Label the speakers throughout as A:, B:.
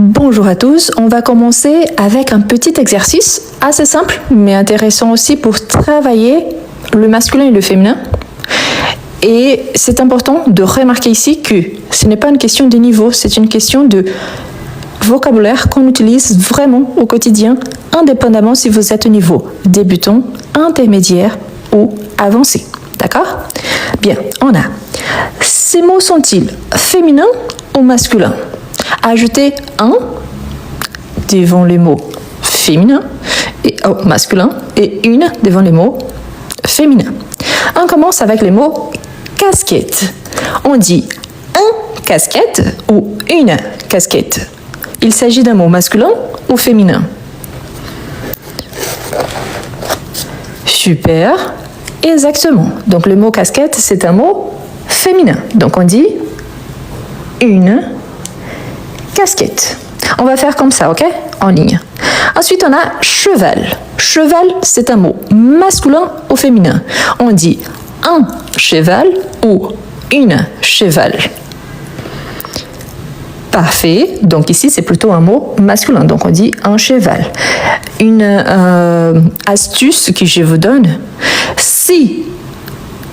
A: Bonjour à tous, on va commencer avec un petit exercice assez simple mais intéressant aussi pour travailler le masculin et le féminin. Et c'est important de remarquer ici que ce n'est pas une question de niveau, c'est une question de vocabulaire qu'on utilise vraiment au quotidien, indépendamment si vous êtes au niveau débutant, intermédiaire ou avancé. D'accord? Bien, on a. Ces mots sont-ils féminins ou masculins? Ajoutez un devant les mots féminin et masculin et une devant les mots féminins. On commence avec les mots casquette. On dit un casquette ou une casquette. Il s'agit d'un mot masculin ou féminin? Super, exactement. Donc le mot casquette, c'est un mot féminin. Donc on dit une casquette. On va faire comme ça, ok? En ligne. Ensuite, on a cheval. Cheval, c'est un mot masculin ou féminin. On dit un cheval ou une cheval. Parfait. Donc ici, c'est plutôt un mot masculin. Donc on dit un cheval. Une astuce que je vous donne, si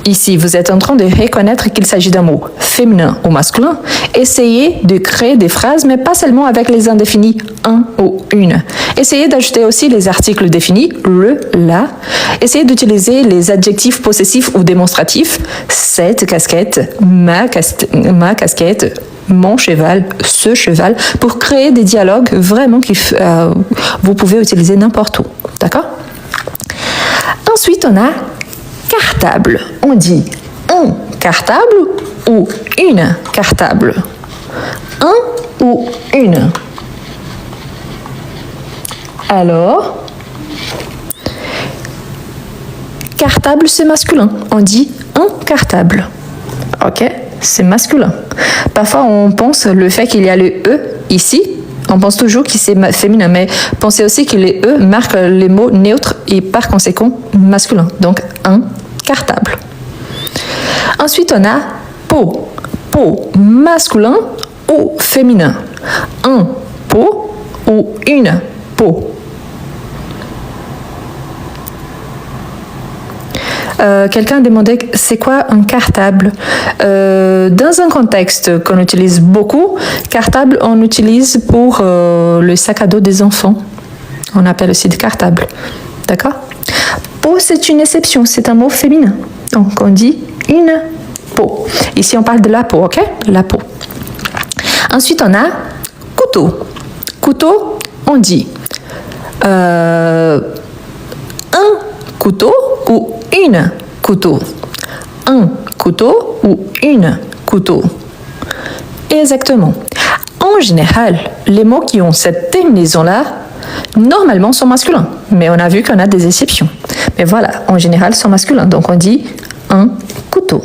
A: ici, vous êtes en train de reconnaître qu'il s'agit d'un mot féminin ou masculin. Essayez de créer des phrases, mais pas seulement avec les indéfinis un ou une. Essayez d'ajouter aussi les articles définis, le, la. Essayez d'utiliser les adjectifs possessifs ou démonstratifs, cette casquette, ma casquette, mon cheval, ce cheval, pour créer des dialogues vraiment que vous pouvez utiliser n'importe où. D'accord? Ensuite, on a cartable. On dit un cartable ou une cartable. Un ou une. Alors, cartable, c'est masculin. On dit un cartable. Ok? C'est masculin. Parfois, on pense le fait qu'il y a le E ici, on pense toujours que c'est féminin, mais pensez aussi que les E marquent les mots neutres et par conséquent masculin. Donc, un cartable. Ensuite, on a pot. Pot masculin ou féminin. Un pot ou une pot. Quelqu'un demandait c'est quoi un cartable. Dans un contexte qu'on utilise beaucoup, cartable on utilise pour le sac à dos des enfants. On appelle aussi des cartables. D'accord? Pot, c'est une exception, c'est un mot féminin. Donc on dit une peau. Ici on parle de la peau, ok? La peau. Ensuite on a couteau. Couteau, on dit un couteau ou une couteau. Un couteau ou une couteau. Exactement. En général, les mots qui ont cette terminaison-là, normalement sont masculins. Mais on a vu qu'on a des exceptions. Mais voilà, en général, sont masculins. Donc on dit un couteau.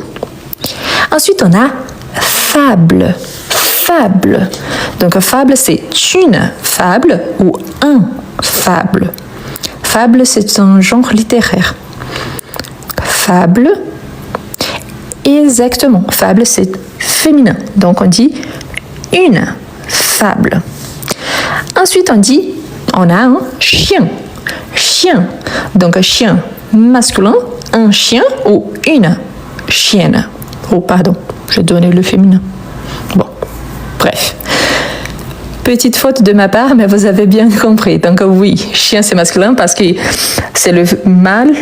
A: Ensuite, on a fable. Fable. Donc fable, c'est une fable ou un fable. Fable, c'est un genre littéraire. Fable, exactement. Fable, c'est féminin. Donc, on dit une fable. Ensuite, on a un chien. Chien. Donc, un chien masculin, un chien ou une chienne. Oh, pardon, j'ai donné le féminin. Bon, bref. Petite faute de ma part, mais vous avez bien compris. Donc oui, chien c'est masculin parce que c'est le mâle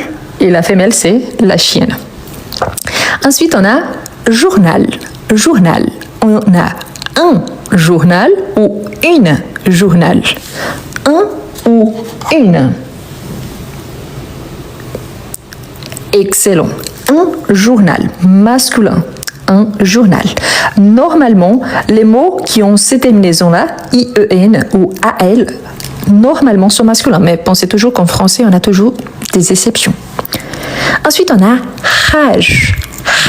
A: et la femelle c'est la chienne. Ensuite, on a journal. Journal. On a un journal ou une journal. Un ou une. Excellent. Un journal masculin. Un journal. Normalement, les mots qui ont cette terminaison-là, IEN ou AL, normalement sont masculins. Mais pensez toujours qu'en français, on a toujours des exceptions. Ensuite, on a rage.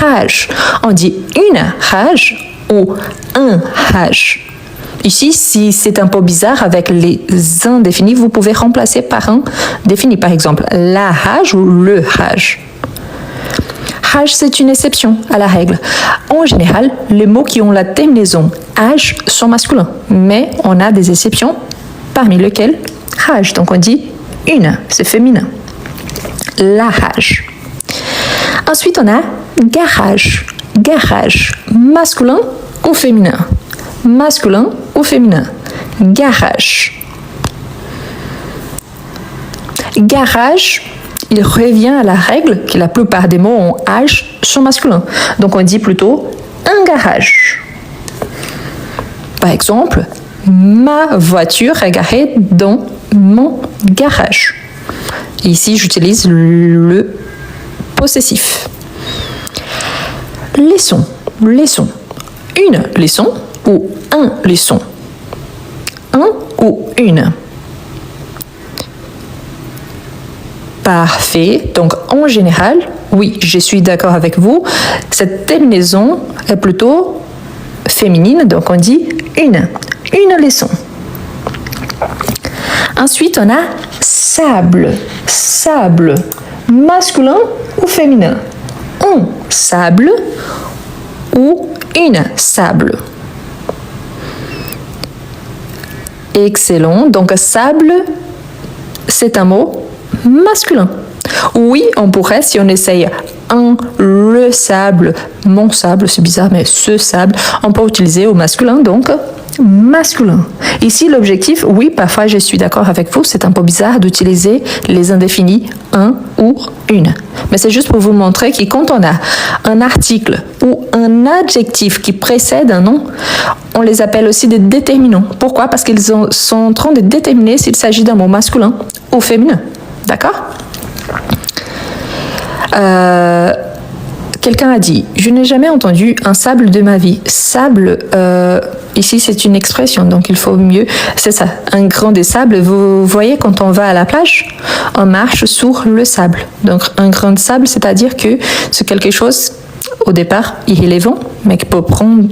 A: Rage. On dit une rage ou un rage. Ici, si c'est un peu bizarre avec les indéfinis, vous pouvez remplacer par un défini. Par exemple, la rage ou le rage. Haj, c'est une exception à la règle. En général, les mots qui ont la terminaison Haj sont masculins, mais on a des exceptions, parmi lesquelles Haj. Donc on dit une, c'est féminin. La Haj. Ensuite, on a garage. Garage, masculin ou féminin? Masculin ou féminin? Garage. Garage, il revient à la règle que la plupart des mots en H sont masculins. Donc on dit plutôt un garage. Par exemple, ma voiture est garée dans mon garage. Ici, j'utilise le possessif. Leçon, leçon. Une leçon ou un leçon? Un ou une? Parfait. Donc, en général, oui, je suis d'accord avec vous. Cette terminaison est plutôt féminine, donc on dit une leçon. Ensuite, on a sable. Sable, masculin ou féminin? Un sable ou une sable? Excellent. Donc, sable, c'est un mot masculin. Oui, on pourrait, si on essaye le sable, mon sable, c'est bizarre, mais ce sable, on peut utiliser au masculin, donc masculin. Ici, l'objectif, oui, parfois je suis d'accord avec vous, c'est un peu bizarre d'utiliser les indéfinis un ou une. Mais c'est juste pour vous montrer que quand on a un article ou un adjectif qui précède un nom, on les appelle aussi des déterminants. Pourquoi? Parce qu'ils sont en train de déterminer s'il s'agit d'un mot masculin ou féminin. D'accord? Quelqu'un a dit, je n'ai jamais entendu un sable de ma vie. Sable, ici c'est une expression, donc il faut mieux, c'est ça, un grain de sable. Vous voyez, quand on va à la plage, on marche sur le sable. Donc un grain de sable, c'est-à-dire que c'est quelque chose, au départ, irrélevant, mais qui peut prendre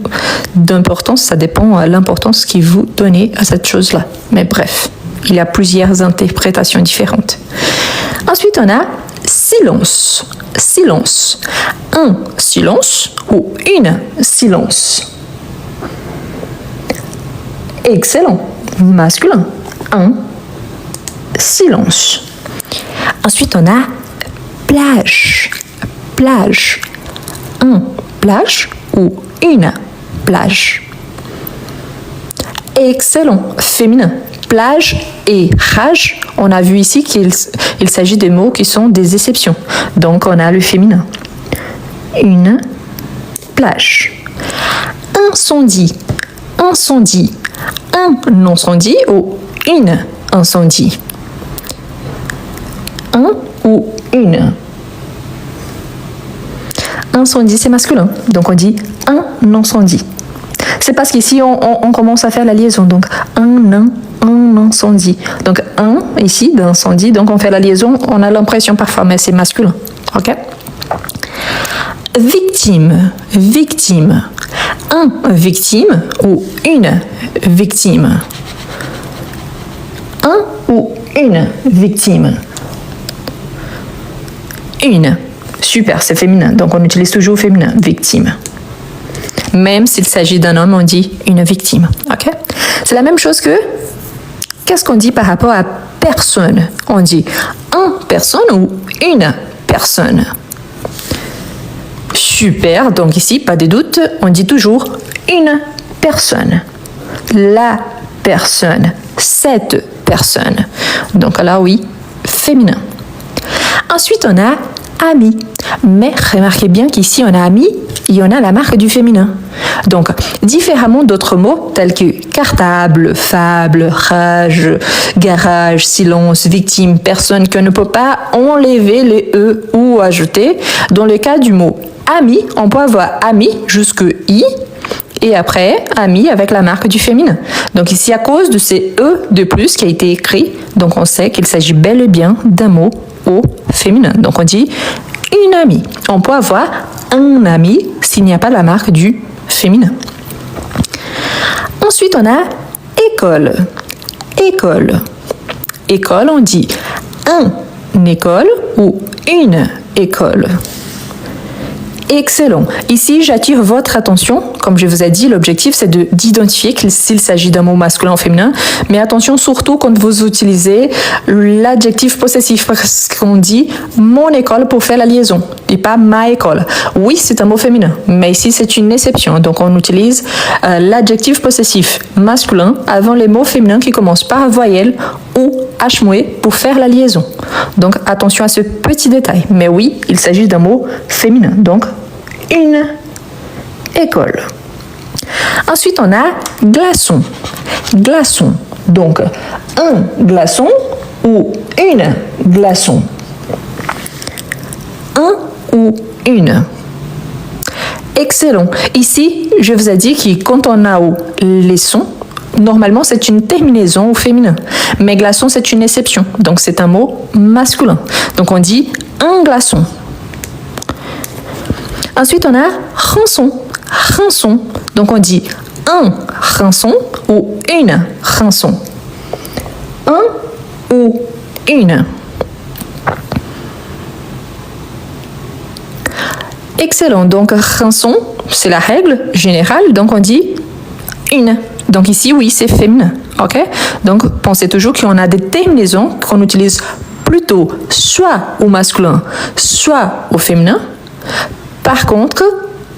A: d'importance, ça dépend de l'importance que vous donnez à cette chose-là. Mais bref, il y a plusieurs interprétations différentes. Ensuite, on a silence. Silence. Un silence ou une silence? Excellent. Masculin. Un silence. Ensuite, on a plage. Plage. Un plage ou une plage? Excellent. Féminin. Plage et rage, on a vu ici qu'il s'agit de mots qui sont des exceptions. Donc, on a le féminin. Une plage. Incendie. Incendie. Un incendie ou une incendie? Un ou une? Incendie, c'est masculin. Donc, on dit un incendie. C'est parce qu'ici, on commence à faire la liaison. Donc, un incendie. Donc, un, ici, d'incendie. Donc, on fait la liaison. On a l'impression parfois, mais c'est masculin. OK? Victime. Victime. Un victime ou une victime? Un ou une victime? Une. Super, c'est féminin. Donc, on utilise toujours féminin. Victime. Même s'il s'agit d'un homme, on dit une victime. OK? C'est la même chose que qu'est-ce qu'on dit par rapport à personne? On dit un personne ou une personne? Super, donc ici, pas de doute, on dit toujours une personne. La personne. Cette personne. Donc là, oui, féminin. Ensuite, on a ami. Mais remarquez bien qu'ici, on a ami, il y en a la marque du féminin. Donc, différemment d'autres mots tels que cartable, fable, rage, garage, silence, victime, personne, qu'on ne peut pas enlever les E ou ajouter. Dans le cas du mot ami, on peut avoir ami jusque I et après ami avec la marque du féminin. Donc ici, à cause de ces E de plus qui a été écrit, donc on sait qu'il s'agit bel et bien d'un mot au féminin. Donc on dit une amie. On peut avoir un ami s'il n'y a pas la marque du féminin. Ensuite, on a école. École. École, on dit une école ou une école? Excellent. Ici, j'attire votre attention. Comme je vous ai dit, l'objectif, c'est d'identifier s'il s'agit d'un mot masculin ou féminin. Mais attention surtout quand vous utilisez l'adjectif possessif, parce qu'on dit mon école pour faire la liaison et pas ma école. Oui, c'est un mot féminin, mais ici, c'est une exception. Donc, on utilise l'adjectif possessif masculin avant les mots féminins qui commencent par voyelle ou H muet pour faire la liaison. Donc, attention à ce petit détail. Mais oui, il s'agit d'un mot féminin. Donc, une école. Ensuite, on a glaçon. Glaçon. Donc, un glaçon ou une glaçon. Un ou une. Excellent. Ici, je vous ai dit que quand on a les sons, normalement, c'est une terminaison au féminin. Mais glaçon, c'est une exception. Donc, c'est un mot masculin. Donc, on dit un glaçon. Ensuite, on a rinçon. Rinçon. Donc, on dit un rinçon ou une rinçon. Un ou une. Excellent. Donc, rinçon, c'est la règle générale. Donc, on dit une. Donc, ici, oui, c'est féminin. OK? Donc, pensez toujours qu'on a des terminaisons qu'on utilise plutôt soit au masculin, soit au féminin. Par contre,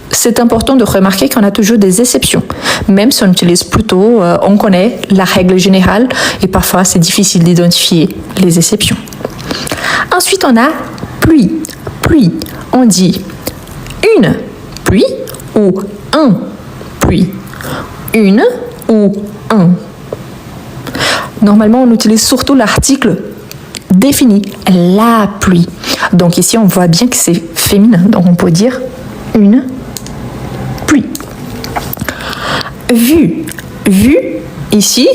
A: c'est important de remarquer qu'on a toujours des exceptions. Même si on utilise plutôt, on connaît la règle générale et parfois c'est difficile d'identifier les exceptions. Ensuite, on a pluie. Pluie. On dit une pluie ou un pluie. Une ou un. Normalement, on utilise surtout l'article défini, la pluie. Donc ici, on voit bien que c'est féminin. Donc on peut dire une pluie. Vue. Vue, ici,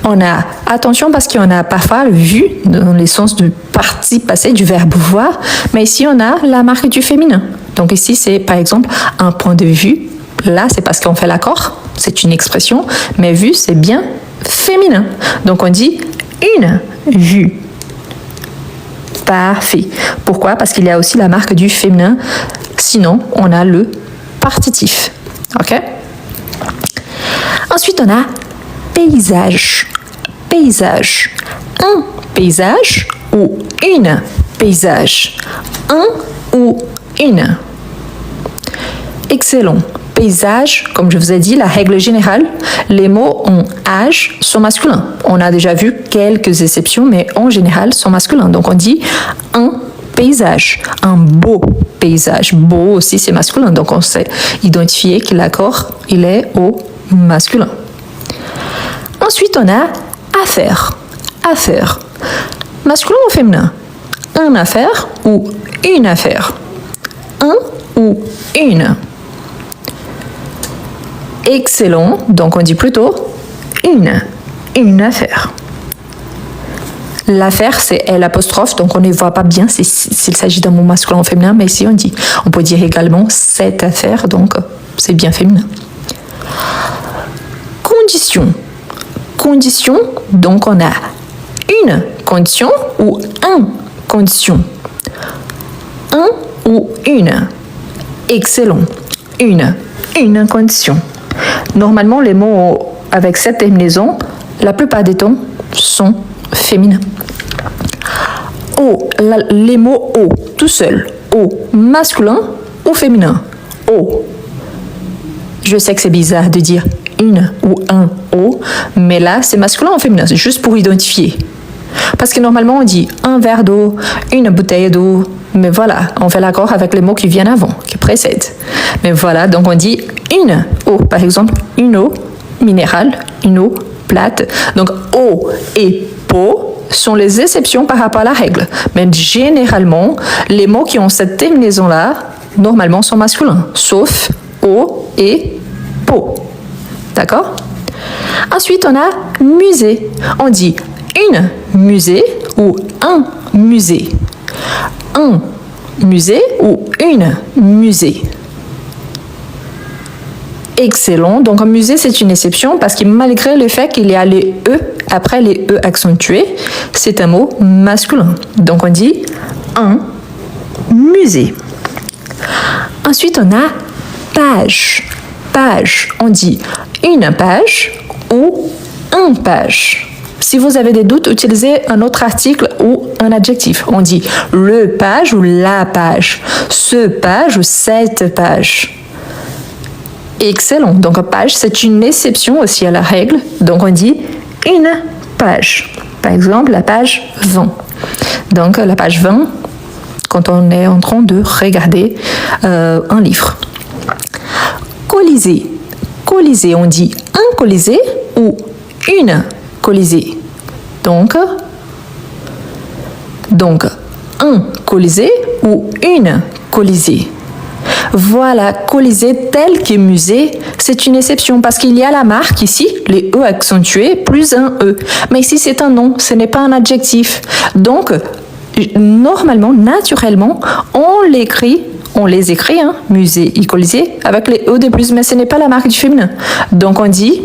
A: on a, attention parce qu'on a parfois vu dans le sens du participe passé du verbe voir, mais ici on a la marque du féminin. Donc ici c'est par exemple un point de vue. Là c'est parce qu'on fait l'accord, c'est une expression, mais vue c'est bien féminin. Donc on dit une vue. Parfait. Pourquoi? Parce qu'il y a aussi la marque du féminin. Sinon on a le partitif. Ok? Ensuite on a paysage. Paysage. Un paysage ou une paysage. Un ou une. Excellent. Paysage, comme je vous ai dit, la règle générale, les mots en âge sont masculins. On a déjà vu quelques exceptions, mais en général sont masculins. Donc on dit un paysage, un beau paysage. Beau aussi c'est masculin, donc on sait identifier que l'accord il est au masculin. Ensuite, on a affaire. Affaire. Masculin ou féminin? Un affaire ou une affaire? Un ou une? Excellent. Donc, on dit plutôt une affaire. L'affaire, c'est L', donc on ne voit pas bien s'il s'agit d'un mot masculin ou féminin, mais ici, on peut dire également cette affaire, donc c'est bien féminin. Condition. Condition, donc on a une condition ou un condition. Un ou une. Excellent. Une condition. Normalement, les mots avec cette terminaison, la plupart des temps, sont féminins. O, les mots O, tout seul. O, masculin ou féminin? O. Je sais que c'est bizarre de dire une ou un O, mais là, c'est masculin ou féminin, c'est juste pour identifier. Parce que normalement, on dit un verre d'eau, une bouteille d'eau, mais voilà, on fait l'accord avec les mots qui viennent avant, qui précèdent. Mais voilà, donc on dit une eau, par exemple, une eau minérale, une eau plate. Donc, eau et peau sont les exceptions par rapport à la règle. Mais généralement, les mots qui ont cette terminaison-là, normalement, sont masculins, sauf eau et peau. D'accord? Ensuite, on a musée. On dit une musée ou un musée. Un musée ou une musée. Excellent. Donc, un musée, c'est une exception parce que malgré le fait qu'il y a les E après les E accentués, c'est un mot masculin. Donc, on dit un musée. Ensuite, on a page. Page, on dit une page ou un page. Si vous avez des doutes, utilisez un autre article ou un adjectif. On dit le page ou la page, ce page ou cette page. Excellent. Donc, page, c'est une exception aussi à la règle. Donc, on dit une page. Par exemple, la page 20. Donc, la page 20, quand on est en train de regarder un livre. Colisée. Colisée, on dit un colisée ou une colisée. Donc, un colisée ou une colisée. Voilà, colisée tel que musée, c'est une exception parce qu'il y a la marque ici, les E accentués, plus un E. Mais ici, c'est un nom, ce n'est pas un adjectif. Donc, normalement, naturellement, on les écrit, hein, musée et colisée, avec les E de plus, mais ce n'est pas la marque du féminin. Donc, on dit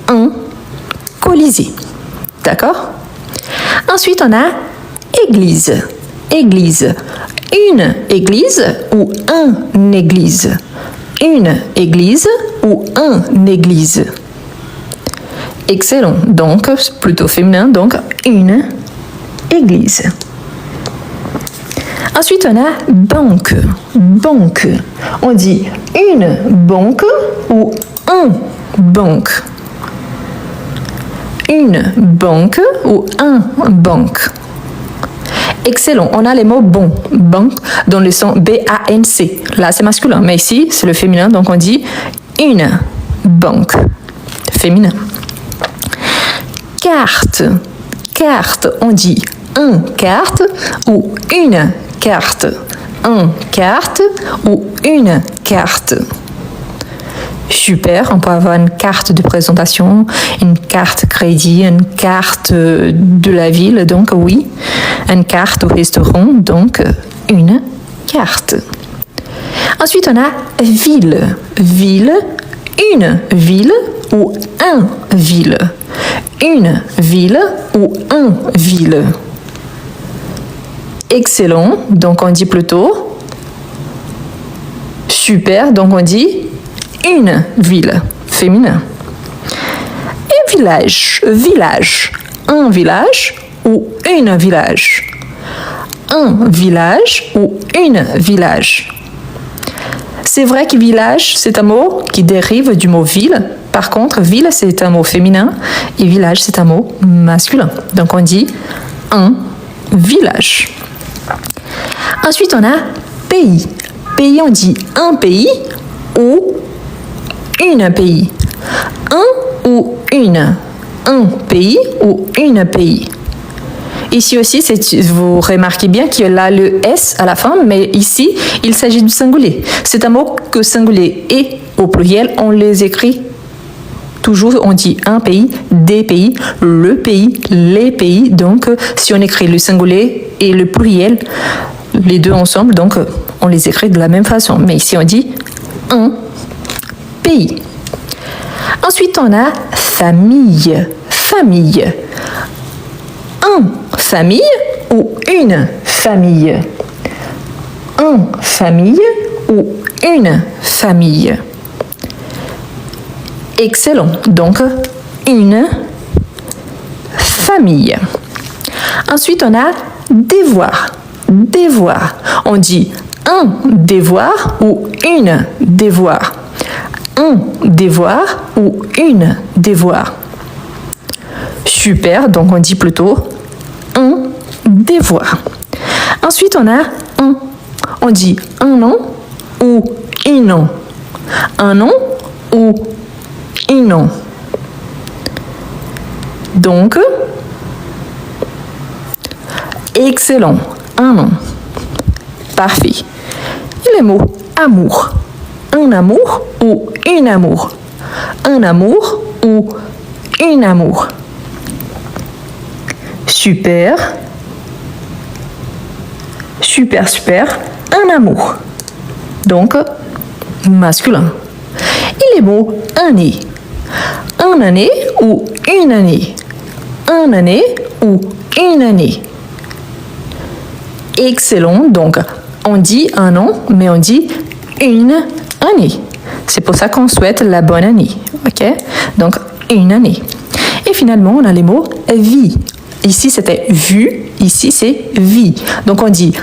A: un colisée. D'accord? Ensuite, on a église. Église. Une église ou un église. Une église ou un église. Excellent. Donc, plutôt féminin, donc une église. Ensuite, on a banque. Banque. On dit une banque ou un banque. Une banque ou un banque. Excellent. On a les mots bon, banque, dans le son B-A-N-C. Là, c'est masculin, mais ici, c'est le féminin, donc on dit une banque. Féminin. Carte. Carte, on dit un carte ou une carte. Un carte ou une carte. Super, on peut avoir une carte de présentation, une carte crédit, une carte de la ville, donc oui, une carte au restaurant, donc une carte. Ensuite, on a ville. Ville, une ville ou un ville. Une ville ou un ville. Excellent, donc on dit plutôt super, donc on dit une ville, féminin. Et village, village, un village ou une village. Un village ou une village. C'est vrai que village, c'est un mot qui dérive du mot ville. Par contre, ville, c'est un mot féminin et village, c'est un mot masculin. Donc, on dit un village. Ensuite, on a pays. Pays, on dit un pays ou une pays. Un ou une. Un pays ou une pays. Ici aussi, vous remarquez bien qu'il y a le S à la fin, mais ici, il s'agit du singulier. C'est un mot que singulier et au pluriel, on les écrit toujours, on dit un pays, des pays, le pays, les pays. Donc, si on écrit le singulier et le pluriel, les deux ensemble, donc on les écrit de la même façon. Mais ici, on dit un pays. Ensuite, on a famille. Famille. Un famille ou une famille. Un famille ou une famille. Excellent. Donc, une famille. Ensuite, on a devoir. Devoir. On dit un devoir ou une devoir. Un devoir ou une devoir. Super, donc on dit plutôt un devoir. Ensuite, on a un. On dit un an ou une an. Un an ou une an. Donc, excellent. Un an. Parfait. Et les mots amour. Un amour ou une amour. Un amour ou une amour. Super. Super, super. Un amour. Donc, masculin. Et les mots année. Un année ou une année. Un année ou une année. Excellent. Donc, On dit un an, mais on dit une année. C'est pour ça qu'on souhaite la bonne année. Ok? Donc, une année. Et finalement, on a les mots vie. Ici, c'était vu. Ici, c'est vie. Donc, on dit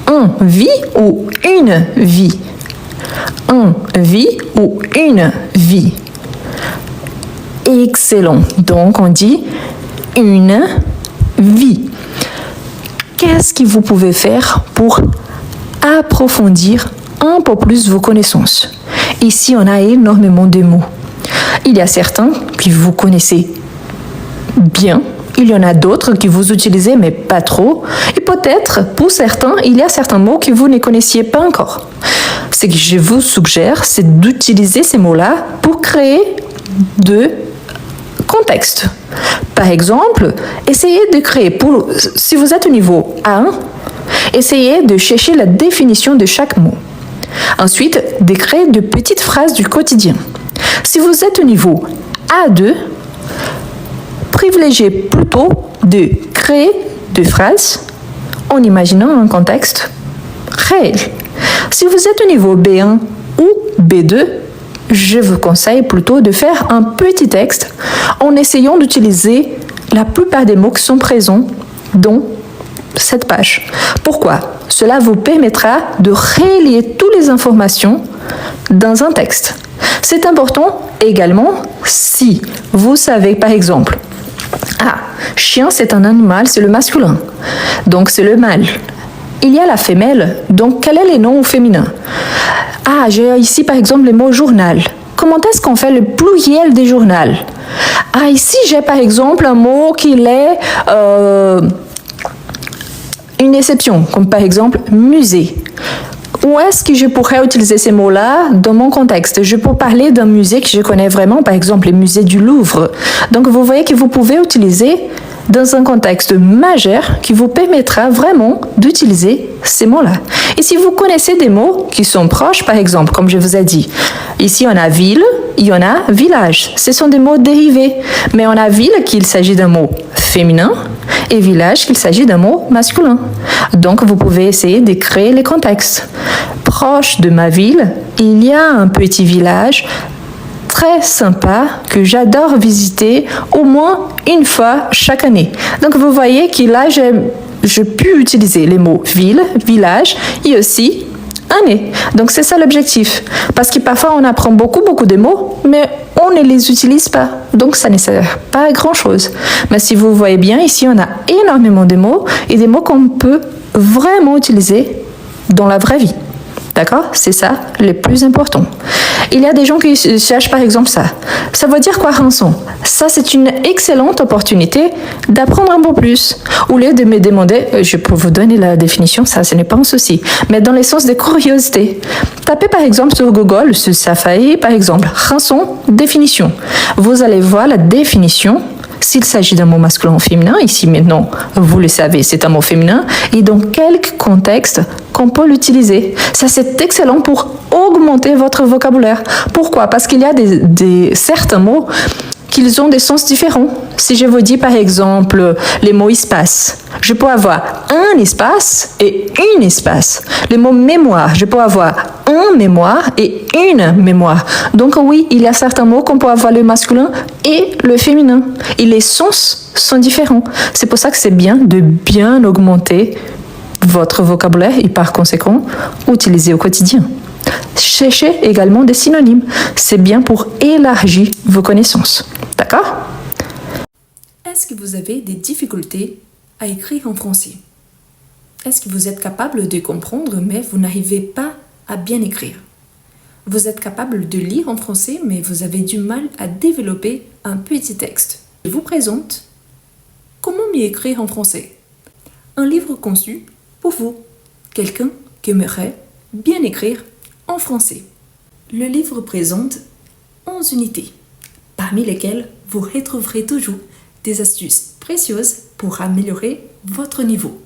A: un vie ou une vie. Un vie ou une vie. Excellent. Donc, on dit une vie. Qu'est-ce que vous pouvez faire pour approfondir un peu plus vos connaissances? Ici, on a énormément de mots. Il y a certains que vous connaissez bien. Il y en a d'autres que vous utilisez, mais pas trop. Et peut-être, pour certains, il y a certains mots que vous ne connaissiez pas encore. Ce que je vous suggère, c'est d'utiliser ces mots-là pour créer de contexte. Par exemple, essayez de créer, si vous êtes au niveau A1, essayez de chercher la définition de chaque mot. Ensuite, de créer de petites phrases du quotidien. Si vous êtes au niveau A2, privilégiez plutôt de créer des phrases en imaginant un contexte réel. Si vous êtes au niveau B1 ou B2, je vous conseille plutôt de faire un petit texte en essayant d'utiliser la plupart des mots qui sont présents dans cette page. Pourquoi? Cela vous permettra de relier toutes les informations dans un texte. C'est important également si vous savez par exemple, chien c'est un animal, c'est le masculin, donc c'est le mâle. Il y a la femelle, donc quel est le nom au féminin? J'ai ici par exemple le mot journal. Comment est-ce qu'on fait le pluriel des journal? Ici j'ai par exemple un mot qui est une exception, comme par exemple musée. Où est-ce que je pourrais utiliser ces mots-là dans mon contexte? Je peux parler d'un musée que je connais vraiment, par exemple le musée du Louvre. Donc vous voyez que vous pouvez utiliser dans un contexte majeur qui vous permettra vraiment d'utiliser ces mots-là. Et si vous connaissez des mots qui sont proches, par exemple, comme je vous ai dit, ici on a ville, il y en a village. Ce sont des mots dérivés. Mais on a ville qu'il s'agit d'un mot féminin et village qu'il s'agit d'un mot masculin. Donc vous pouvez essayer de créer les contextes. Proche de ma ville, il y a un petit village très sympa que j'adore visiter au moins une fois chaque année. Donc vous voyez que là, je peux utiliser les mots ville, village et aussi année. Donc c'est ça l'objectif. Parce que parfois on apprend beaucoup de mots, mais on ne les utilise pas. Donc ça ne sert pas à grand chose. Mais si vous voyez bien, ici on a énormément de mots et des mots qu'on peut vraiment utiliser dans la vraie vie. D'accord? C'est ça le plus important. Il y a des gens qui cherchent par exemple ça. Ça veut dire quoi rançon? Ça, c'est une excellente opportunité d'apprendre un peu plus. Au lieu de me demander, je peux vous donner la définition, ça, ce n'est pas un souci. Mais dans le sens de curiosité. Tapez par exemple sur Google, sur Safari, par exemple, rançon, définition. Vous allez voir la définition. S'il s'agit d'un mot masculin ou féminin, ici maintenant, vous le savez, c'est un mot féminin, et dans quelques contextes qu'on peut l'utiliser. Ça, c'est excellent pour augmenter votre vocabulaire. Pourquoi? Parce qu'il y a certains mots qu'ils ont des sens différents. Si je vous dis par exemple les mots espace, je peux avoir un espace et une espace. Le mot mémoire, je peux avoir un mémoire et une mémoire. Donc oui, il y a certains mots qu'on peut avoir le masculin et le féminin. Et les sens sont différents. C'est pour ça que c'est bien de bien augmenter votre vocabulaire et par conséquent, utiliser au quotidien. Cherchez également des synonymes. C'est bien pour élargir vos connaissances. D'accord?
B: Est-ce que vous avez des difficultés à écrire en français? Est-ce que vous êtes capable de comprendre, mais vous n'arrivez pas à bien écrire? Vous êtes capable de lire en français, mais vous avez du mal à développer un petit texte. Je vous présente Comment mieux écrire en français? Un livre conçu pour vous, quelqu'un qui aimerait bien écrire en français. Le livre présente 11 unités, parmi lesquelles vous retrouverez toujours des astuces précieuses pour améliorer votre niveau.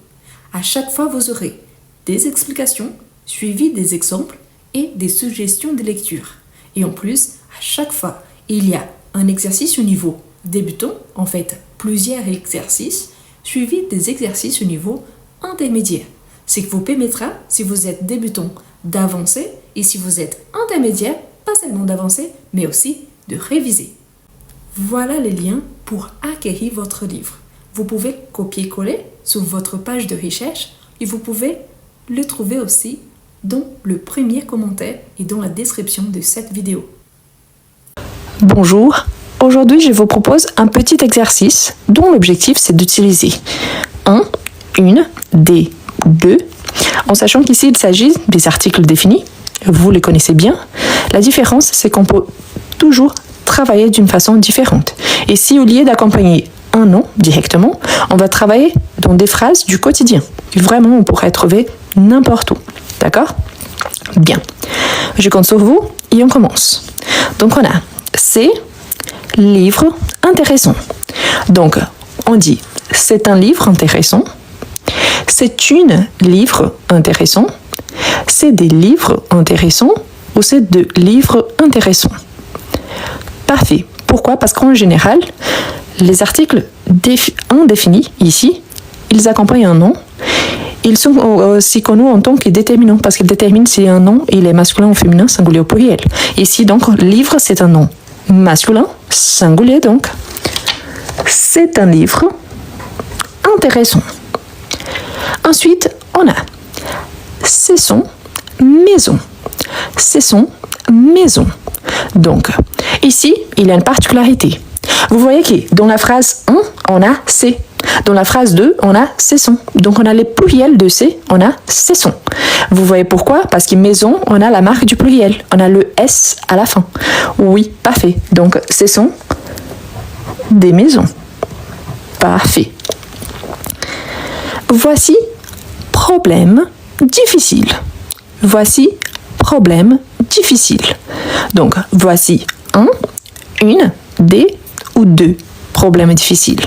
B: À chaque fois, vous aurez des explications suivies des exemples et des suggestions de lecture. Et en plus, à chaque fois, il y a un exercice au niveau débutant, en fait plusieurs exercices, suivis des exercices au niveau intermédiaire. ce qui vous permettra, si vous êtes débutant, d'avancer et si vous êtes intermédiaire, pas seulement d'avancer, mais aussi de réviser. Voilà les liens pour acquérir votre livre. Vous pouvez copier-coller sur votre page de recherche et vous pouvez le trouver aussi dans le premier commentaire et dans la description de cette vidéo.
A: Bonjour, aujourd'hui je vous propose un petit exercice dont l'objectif c'est d'utiliser des, deux, en sachant qu'ici il s'agit des articles définis, vous les connaissez bien. La différence c'est qu'on peut toujours travailler d'une façon différente. Et si au lieu d'accompagner un nom directement, on va travailler dans des phrases du quotidien. Vraiment, on pourrait trouver n'importe où. D'accord ? Bien. Je compte sur vous et on commence. Donc on a c'est livre intéressant. Donc on dit c'est un livre intéressant. C'est une livre intéressant. C'est des livres intéressants ou c'est de livres intéressants. Parfait. Pourquoi ? Parce qu'en général, les articles indéfinis, ici, ils accompagnent un nom. Ils sont aussi connus en tant que déterminants, parce qu'ils déterminent si un nom il est masculin ou féminin, singulier ou pluriel. Ici, donc, livre, c'est un nom masculin, singulier, donc. C'est un livre intéressant. Ensuite, on a c'est son maison. C'est son maison. Donc, ici, il y a une particularité. Vous voyez que dans la phrase 1, on a c'est. Dans la phrase 2, on a c'est son. Donc, on a les pluriels de c'est, on a c'est son. Vous voyez pourquoi ? Parce que maison, on a la marque du pluriel. On a le S à la fin. Oui, parfait. Donc, c'est son des maisons. Parfait. Voici problème difficile. Voici problème difficile. Donc, voici une, des ou deux problèmes difficiles.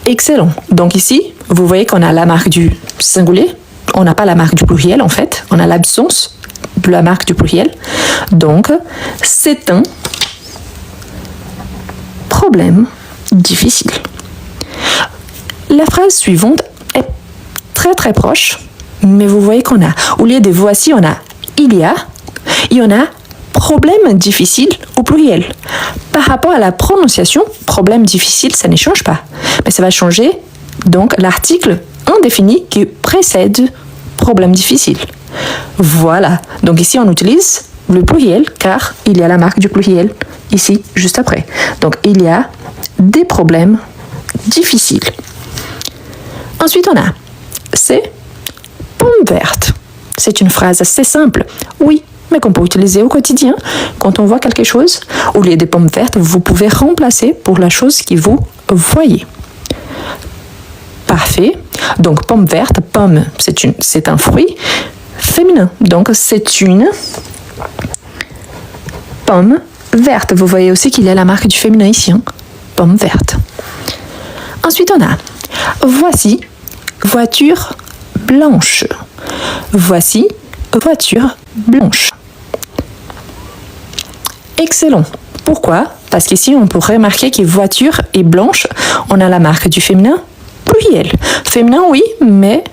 A: Excellent. Donc ici, vous voyez qu'on a la marque du singulier. On n'a pas la marque du pluriel, en fait. On a l'absence de la marque du pluriel. Donc, c'est un problème difficile. La phrase suivante est très très proche, mais vous voyez qu'on a, au lieu de voici, on a il y a, et on a problème difficile au pluriel. Par rapport à la prononciation, problème difficile, ça ne change pas. Mais ça va changer, donc, l'article indéfini qui précède problème difficile. Voilà. Donc ici, on utilise le pluriel, car il y a la marque du pluriel, ici, juste après. Donc, il y a des problèmes difficiles. Ensuite, on a c'est pomme verte. C'est une phrase assez simple. Oui, mais qu'on peut utiliser au quotidien. Quand on voit quelque chose, au lieu des pommes vertes, vous pouvez remplacer pour la chose que vous voyez. Parfait. Donc, pomme verte, pomme, c'est un fruit féminin. Donc, c'est une pomme verte. Vous voyez aussi qu'il y a la marque du féminin ici. Pomme verte. Ensuite, on a voici voiture blanche. Voici voiture blanche. Excellent. Pourquoi ? Parce qu'ici, on peut remarquer que voiture et blanche, on a la marque du féminin pluriel. Féminin, oui, mais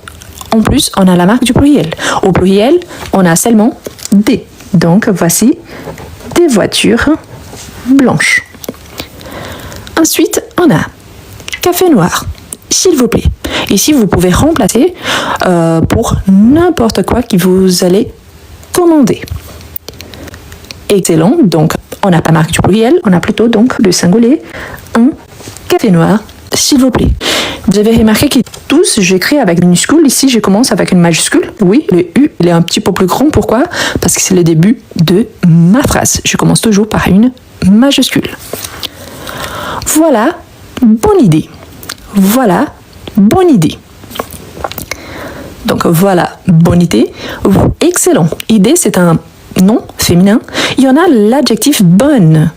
A: en plus, on a la marque du pluriel. Au pluriel, on a seulement des. Donc, voici des voitures blanches. Ensuite, on a café noir. S'il vous plaît. Ici, vous pouvez remplacer pour n'importe quoi que vous allez commander. Excellent. Donc, on n'a pas marque du pluriel, on a plutôt donc le singulier. Un café noir, s'il vous plaît. Vous avez remarqué que tous, j'écris avec minuscule. Ici, je commence avec une majuscule. Oui, le U, il est un petit peu plus grand. Pourquoi ? Parce que c'est le début de ma phrase. Je commence toujours par une majuscule. Voilà, bonne idée. Voilà, bonne idée. Donc voilà, bonne idée. Excellent. Idée, c'est un nom féminin. Il y en a l'adjectif bonne.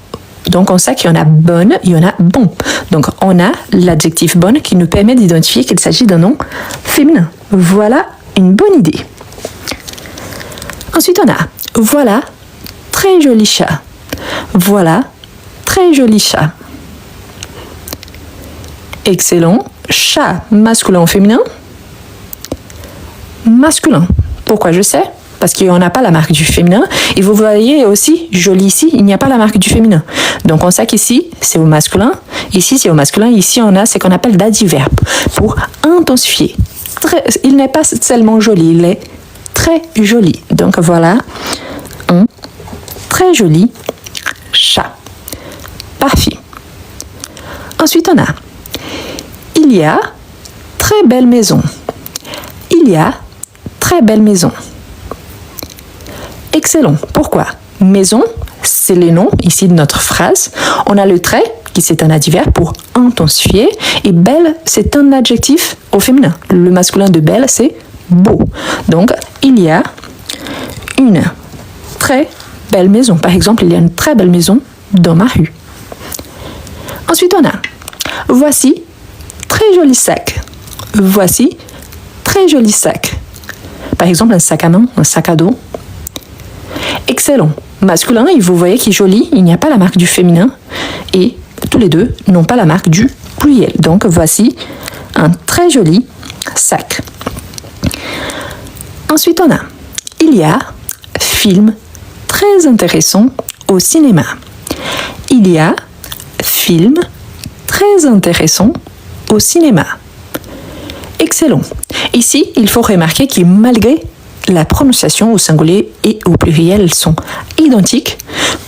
A: Donc on sait qu'il y en a bonne, il y en a bon. Donc on a l'adjectif bonne qui nous permet d'identifier qu'il s'agit d'un nom féminin. Voilà une bonne idée. Ensuite on a voilà très joli chat. Voilà très joli chat. Excellent. Chat masculin ou féminin? masculin. Pourquoi je sais? Parce qu'on n'a pas la marque du féminin. Et vous voyez aussi, joli ici, il n'y a pas la marque du féminin. Donc on sait qu'ici, c'est au masculin. Ici, c'est au masculin. Ici, on a ce qu'on appelle d'adverbe pour intensifier. Il n'est pas seulement joli, il est très joli. Donc voilà, un très joli chat. Parfait. Ensuite, on a, il y a très belle maison. Il y a très belle maison. Excellent. Pourquoi? Maison, c'est les noms ici de notre phrase. On a le très, qui c'est un adverbe pour intensifier. Et belle, c'est un adjectif au féminin. Le masculin de belle, c'est beau. Donc, il y a une très belle maison. Par exemple, il y a une très belle maison dans ma rue. Ensuite, on a, voici très joli sac. Voici très joli sac. Par exemple, un sac à main, un sac à dos. Excellent. Masculin, et vous voyez qu'il est joli, il n'y a pas la marque du féminin. Et tous les deux n'ont pas la marque du pluriel. Donc, voici un très joli sac. Ensuite, on a, il y a film très intéressant au cinéma. Il y a film très intéressant au cinéma. Excellent. Ici, il faut remarquer que malgré la prononciation au singulier et au pluriel, elles sont identiques.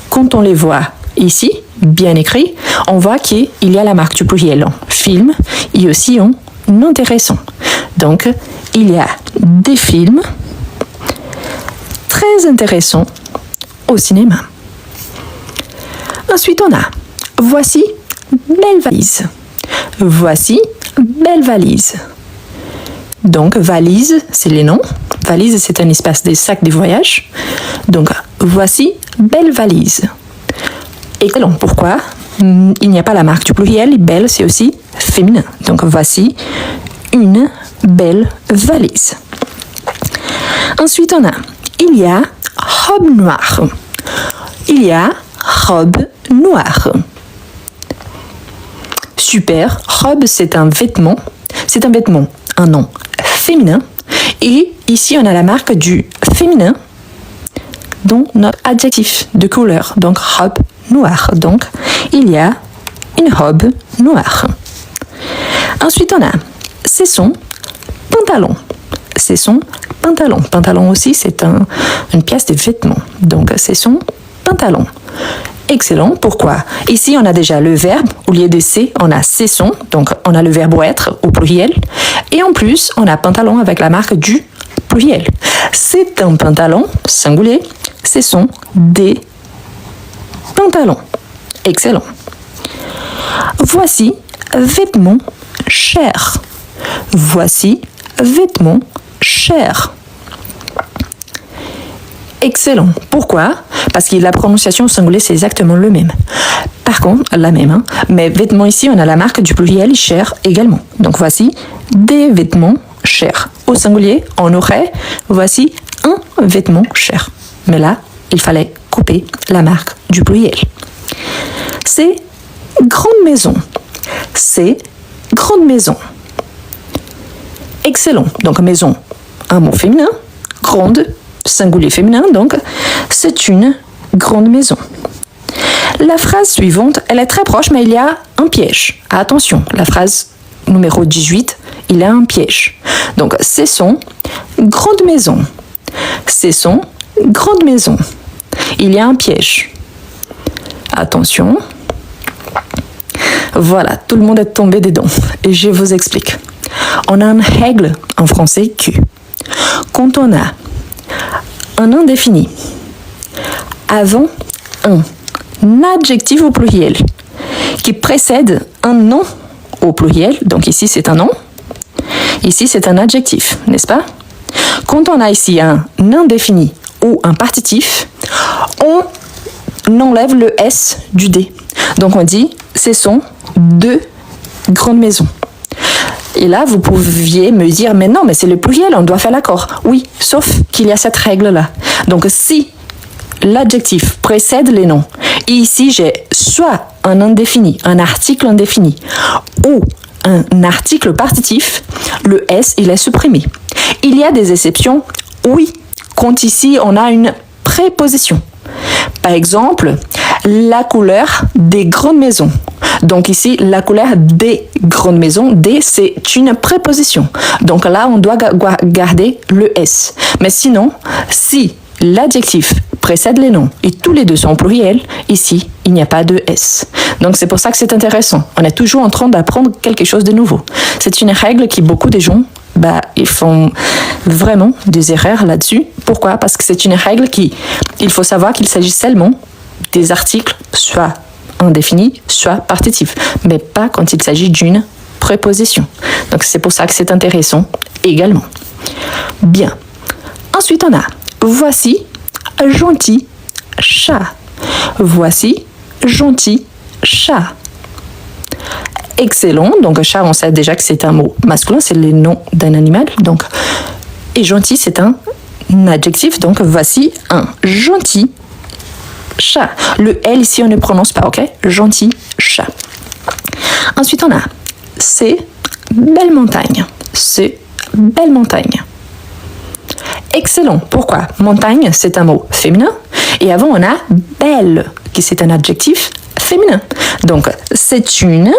A: Quand on les voit ici, bien écrit, on voit qu'il y a la marque du pluriel en film et aussi en intéressant. Donc, il y a des films très intéressants au cinéma. Ensuite, on a, voici belle valise. Voici belle valise. Donc, valise, c'est les noms. Valise, c'est un espace des sacs de voyage. Donc, voici belle valise. Excellent. Pourquoi? Il n'y a pas la marque du pluriel. Belle, c'est aussi féminin. Donc, voici une belle valise. Ensuite, on a, il y a robe noire. Il y a robe noire. Super. Robe, c'est un vêtement. C'est un vêtement, un nom féminin. Et ici, on a la marque du féminin dans notre adjectif de couleur. Donc, robe noire. Donc, il y a une robe noire. Ensuite, on a, c'est son pantalon. C'est son pantalon. Pantalon aussi, c'est une pièce de vêtement. Donc, c'est son pantalon. Excellent. Pourquoi? Ici, on a déjà le verbe. Au lieu de c'est, on a c'est son. Donc, on a le verbe être au pluriel. Et en plus, on a pantalon avec la marque du pluriel. C'est un pantalon, singulier. Ce sont des pantalons. Excellent. Voici vêtements chers. Voici vêtements chers. Excellent. Pourquoi? Parce que la prononciation au singulier, c'est exactement le même. Par contre, la même, hein, mais vêtements ici, on a la marque du pluriel cher également. Donc voici des vêtements chers. Au singulier, on aurait voici un vêtement cher. Mais là, il fallait couper la marque du pluriel. C'est grande maison. C'est grande maison. Excellent. Donc maison, un mot féminin. Grande, singulier féminin. Donc c'est une grande maison. La phrase suivante, elle est très proche, mais il y a un piège. Attention, la phrase numéro 18, il y a un piège. Donc, c'est son grande maison. C'est son grande maison. Il y a un piège. Attention. Voilà, tout le monde est tombé dedans. Et je vous explique. On a une règle en français que quand on a un indéfini avant un adjectif au pluriel qui précède un nom au pluriel, donc ici c'est un nom, ici c'est un adjectif, n'est-ce pas? Quand on a ici un indéfini ou un partitif, on enlève le S du D. Donc on dit, ce sont deux grandes maisons. Et là, vous pouviez me dire, mais non, mais c'est le pluriel, on doit faire l'accord. Oui, sauf qu'il y a cette règle-là. Donc si l'adjectif précède les noms, et ici j'ai soit un indéfini, un article indéfini, ou un article partitif, le S, il est supprimé. Il y a des exceptions, oui, quand ici on a une préposition. Par exemple, la couleur des grandes maisons. Donc ici, la couleur des grandes maisons, des, c'est une préposition. Donc là, on doit garder le S. Mais sinon, si l'adjectif précède les noms et tous les deux sont pluriels, ici, il n'y a pas de S. Donc c'est pour ça que c'est intéressant. On est toujours en train d'apprendre quelque chose de nouveau. C'est une règle qui beaucoup de gens, ils font vraiment des erreurs là-dessus. Pourquoi? Parce que c'est une règle il faut savoir qu'il s'agit seulement des articles, soit indéfinis, soit partitifs, mais pas quand il s'agit d'une préposition. Donc c'est pour ça que c'est intéressant également. Bien. Ensuite, on a voici gentil chat. Voici gentil chat. Excellent. Donc chat, on sait déjà que c'est un mot masculin, c'est le nom d'un animal. Donc, et gentil, c'est un adjectif. Donc voici un gentil chat. Le L ici, on ne prononce pas, ok? Gentil chat. Ensuite, on a c'est belle montagne. C'est belle montagne. Excellent. Pourquoi? Montagne, c'est un mot féminin. Et avant, on a belle, qui c'est un adjectif féminin. Donc, c'est une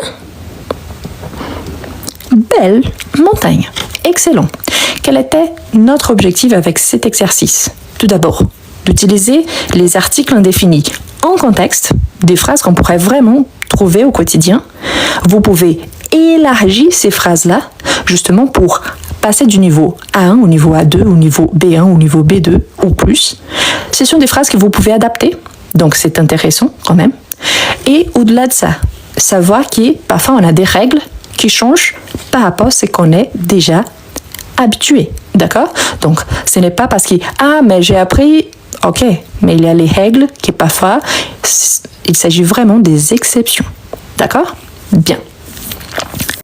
A: belle montagne. Excellent. Quel était notre objectif avec cet exercice? Tout d'abord, d'utiliser les articles indéfinis en contexte, des phrases qu'on pourrait vraiment trouver au quotidien. Vous pouvez élargir ces phrases-là, justement pour passer du niveau A1 au niveau A2, au niveau B1, au niveau B2 ou plus. Ce sont des phrases que vous pouvez adapter, donc c'est intéressant quand même. Et au-delà de ça, savoir que parfois on a des règles qui changent par rapport à ce qu'on est déjà habitué, d'accord? Donc ce n'est pas parce que mais j'ai appris, ok, mais il y a les règles qui parfois il s'agit vraiment des exceptions, d'accord? Bien.